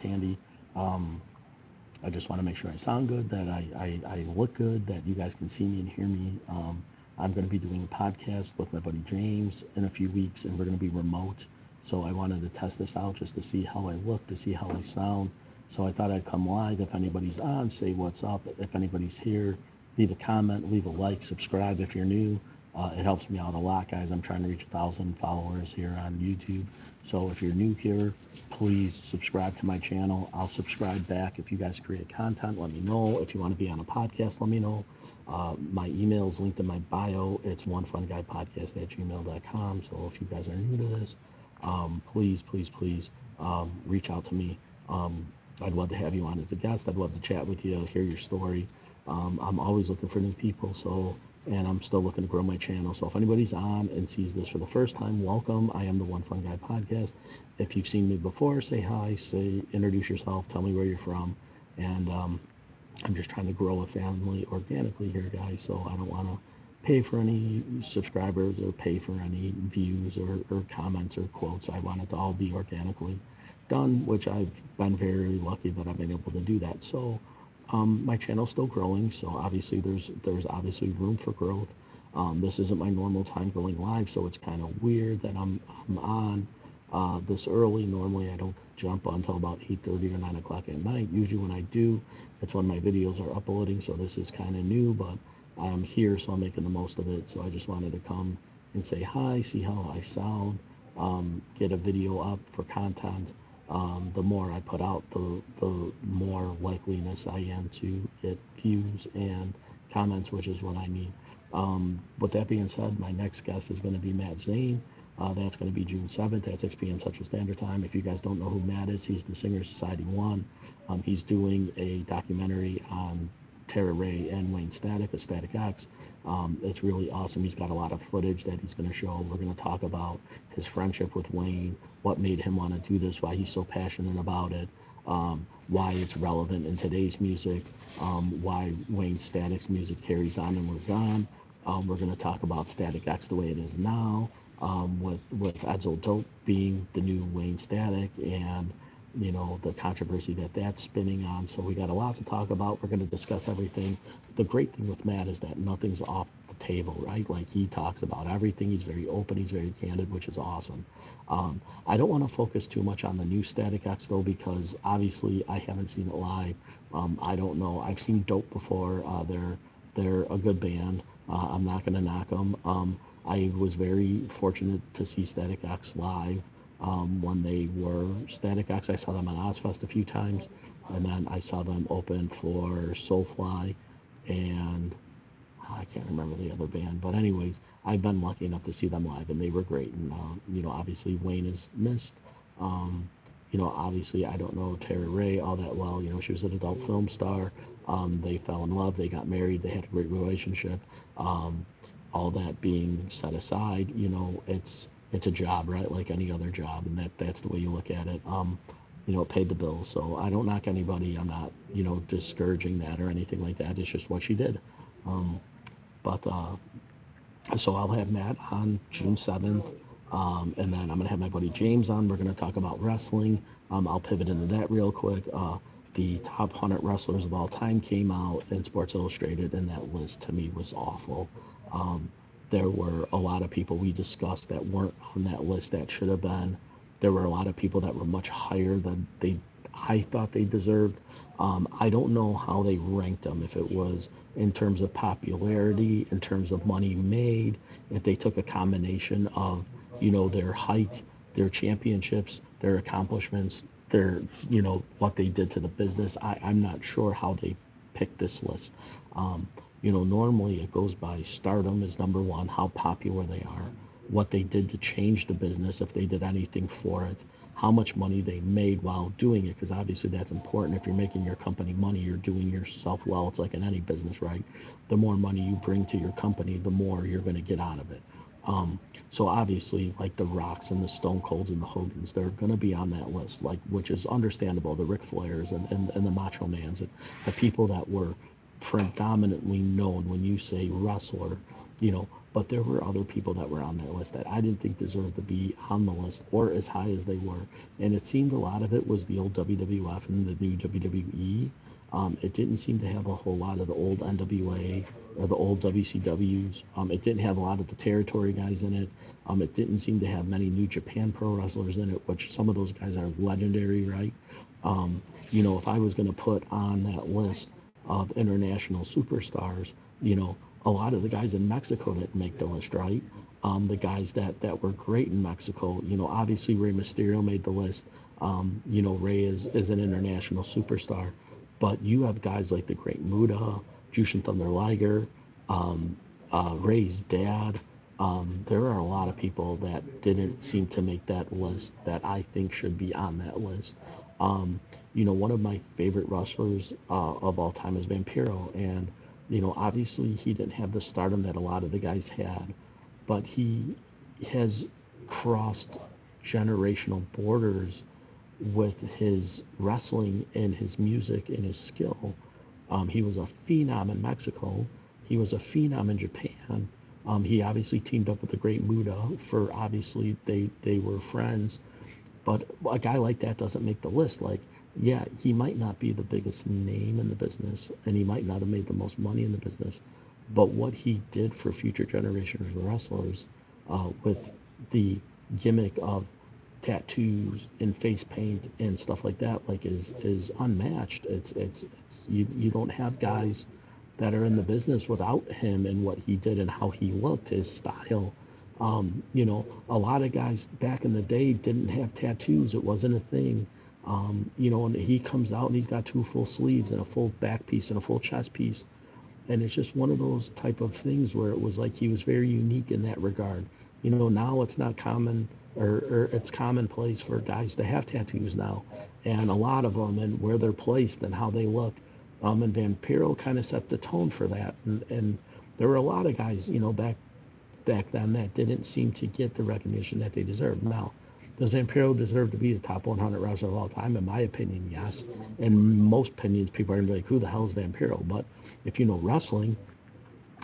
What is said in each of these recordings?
Candy. Um, I just want to make sure I sound good, that I look good, that you guys can see me and hear me. I'm going to be doing a podcast with my buddy James in a few weeks, and we're going to be remote. So I wanted to test this out just to see how I look, to see how I sound. So I thought I'd come live. If anybody's on, say what's up. If anybody's here, leave a comment, leave a like, subscribe if you're new. It helps me out a lot, guys. I'm trying to reach 1,000 followers here on YouTube. So if you're new here, please subscribe to my channel. I'll subscribe back. If you guys create content, let me know. If you want to be on a podcast, let me know. My email is linked in my bio. It's onefunguypodcast@gmail.com. So if you guys are new to this, please reach out to me. Um, I'd love to have you on as a guest. I'd love to chat with you, hear your story. I'm always looking for new people, and I'm still looking to grow my channel. So if anybody's on and sees this for the first time, welcome. I am the One Fun Guy Podcast. If you've seen me before, say hi, introduce yourself, tell me where you're from, and I'm just trying to grow a family organically here, guys. So I don't want to pay for any subscribers or pay for any views or comments or quotes. I want it to all be organically done, which I've been very lucky that I've been able to do that. So my channel's still growing, so obviously there's obviously room for growth. This isn't my normal time going live, so it's kind of weird that I'm on this early. Normally I don't jump until about 8:30 or 9 o'clock at night. Usually when I do, it's when my videos are uploading, so this is kind of new, but I'm here, so I'm making the most of it. So I just wanted to come and say hi, see how I sound, get a video up for content. The more I put out, the more likeliness I am to get views and comments, which is what I need. With that being said, my next guest is going to be Matt Zane. That's going to be June 7th at 6 p.m. Central Standard Time. If you guys don't know who Matt is, he's the Singer Society 1. He's doing a documentary on Tara Ray and Wayne Static, a Static X. It's really awesome. He's got a lot of footage that he's going to show. We're going to talk about his friendship with Wayne, what made him want to do this, why he's so passionate about it, why it's relevant in today's music, why Wayne Static's music carries on and lives on. We're going to talk about Static X the way it is now, with Edzo Dope being the new Wayne Static, and the controversy that's spinning on. So we got a lot to talk about. We're going to discuss everything. The great thing with Matt is that nothing's off the table, right? Like, he talks about everything. He's very open. He's very candid, which is awesome. I don't want to focus too much on the new Static X though, because obviously I haven't seen it live. I don't know. I've seen Dope before. They're a good band. I'm not going to knock them. I was very fortunate to see Static X live. When they were Static X, I saw them on Ozfest a few times, and then I saw them open for Soulfly, and I can't remember the other band, but anyways, I've been lucky enough to see them live, and they were great. And obviously Wayne is missed. Obviously I don't know Tara Ray all that well. She was an adult film star. They fell in love, they got married, they had a great relationship. All that being set aside, it's a job, right? Like any other job, and that's the way you look at it. It paid the bills. So I don't knock anybody. I'm not, discouraging that or anything like that. It's just what she did. But so I'll have Matt on June 7th, and then I'm gonna have my buddy James on. We're gonna talk about wrestling. I'll pivot into that real quick. The top 100 wrestlers of all time came out in Sports Illustrated, and that list to me was awful. There were a lot of people we discussed that weren't on that list that should have been. There were a lot of people that were much higher than I thought they deserved. I don't know how they ranked them, if it was in terms of popularity, in terms of money made, if they took a combination of, their height, their championships, their accomplishments, what they did to the business. I'm not sure how they picked this list. Normally it goes by stardom is number one, how popular they are, what they did to change the business, if they did anything for it, how much money they made while doing it, because obviously that's important. If you're making your company money, you're doing yourself well. It's like in any business, right? The more money you bring to your company, the more you're going to get out of it. So obviously, like the Rocks and the Stone Colds and the Hogans, they're going to be on that list, like, which is understandable. The Ric Flairs and the Macho Mans, and the people that were predominantly known. When you say wrestler, But there were other people that were on that list that I didn't think deserved to be on the list or as high as they were. And it seemed a lot of it was the old WWF and the new WWE. It didn't seem to have a whole lot of the old NWA or the old WCWs. It didn't have a lot of the territory guys in it. It didn't seem to have many New Japan Pro wrestlers in it, which some of those guys are legendary, right? If I was going to put on that list of international superstars, a lot of the guys in Mexico didn't make the list, right? The guys that were great in Mexico, obviously Rey Mysterio made the list. Rey is an international superstar. But you have guys like the Great Muta, Jushin Thunder Liger, Ray's dad. There are a lot of people that didn't seem to make that list that I think should be on that list. One of my favorite wrestlers of all time is Vampiro. And, obviously he didn't have the stardom that a lot of the guys had, but he has crossed generational borders with his wrestling and his music and his skill. He was a phenom in Mexico. He was a phenom in Japan. He obviously teamed up with the Great Muta for obviously they were friends. But a guy like that doesn't make the list. Like, yeah, he might not be the biggest name in the business and he might not have made the most money in the business. But what he did for future generations of wrestlers with the gimmick of tattoos and face paint and stuff like that is unmatched. It's you don't have guys that are in the business without him and what he did and how he looked, his style. A lot of guys back in the day didn't have tattoos. It wasn't a thing. And he comes out and he's got 2 full sleeves and a full back piece and a full chest piece. And it's just one of those type of things where it was like he was very unique in that regard. Now it's not common or it's commonplace for guys to have tattoos now, and a lot of them and where they're placed and how they look. And Vampiro kind of set the tone for that. And there were a lot of guys, back then that didn't seem to get the recognition that they deserved. Now, does Vampiro deserve to be the top 100 wrestler of all time? In my opinion, yes. In most opinions, people are going to be like, who the hell is Vampiro? But if you know wrestling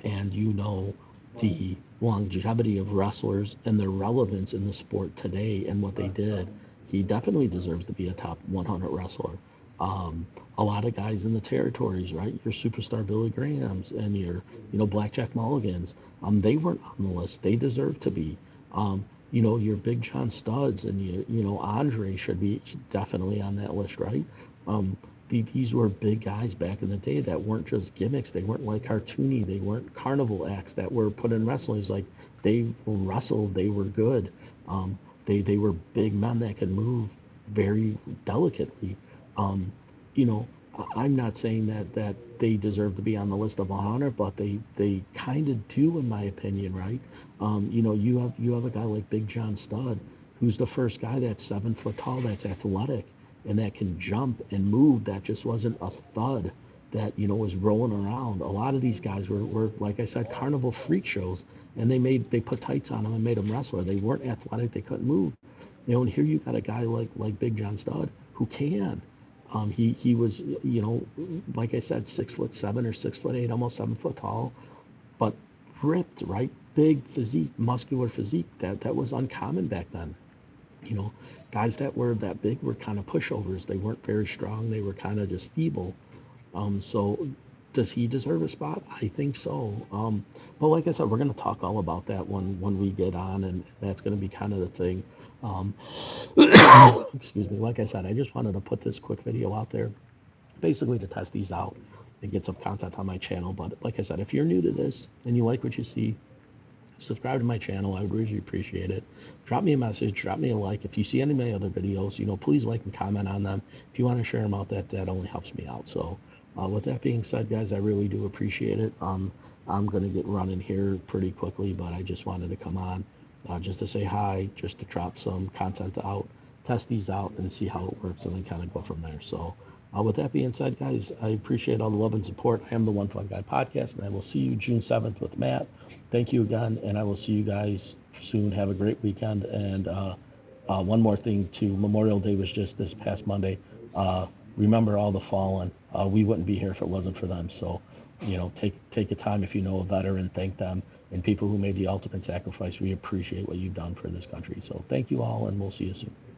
and you know the longevity of wrestlers and their relevance in the sport today and what they did, he definitely deserves to be a top 100 wrestler. A lot of guys in the territories, right? Your superstar Billy Grahams and your, Blackjack Mulligans, they weren't on the list. They deserve to be. Your Big John Studs and Andre should be definitely on that list, right? These were big guys back in the day that weren't just gimmicks. They weren't like cartoony. They weren't carnival acts that were put in wrestling. It's like they wrestled. They were good. They were big men that could move very delicately. I'm not saying that they deserve to be on the list of 100, but they kind of do, in my opinion, right? You have a guy like Big John Studd, who's the first guy that's 7 foot tall, that's athletic, and that can jump and move. That just wasn't a thud that was rolling around. A lot of these guys were like I said, carnival freak shows, and they put tights on them and made them wrestler. They weren't athletic. They couldn't move. And here you got a guy like Big John Studd who can. He was, like I said, 6'7" or 6'8", almost 7 foot tall, but ripped, right? Big physique, muscular physique. That was uncommon back then. Guys that were that big were kind of pushovers. They weren't very strong. They were kind of just feeble. So does he deserve a spot? I think so. But like I said, we're going to talk all about that when we get on, and that's going to be kind of the thing. Excuse me. Like I said, I just wanted to put this quick video out there, basically to test these out and get some content on my channel. But like I said, if you're new to this and you like what you see, subscribe to my channel. I would really appreciate it. Drop me a message, drop me a like. If you see any of my other videos, please like and comment on them. If you want to share them out, that only helps me out. So with that being said, guys, I really do appreciate it. I'm going to get running here pretty quickly, but I just wanted to come on just to say hi, just to drop some content out, test these out and see how it works, and then kind of go from there. So with that being said, guys, I appreciate all the love and support. I am the One Fun Guy Podcast, and I will see you June 7th with Matt. Thank you again, and I will see you guys soon. Have a great weekend. And one more thing, too. Memorial Day was just this past Monday. remember all the fallen. We wouldn't be here if it wasn't for them. So, take a time if you know a veteran, thank them, and people who made the ultimate sacrifice. We appreciate what you've done for this country. So thank you all, and we'll see you soon.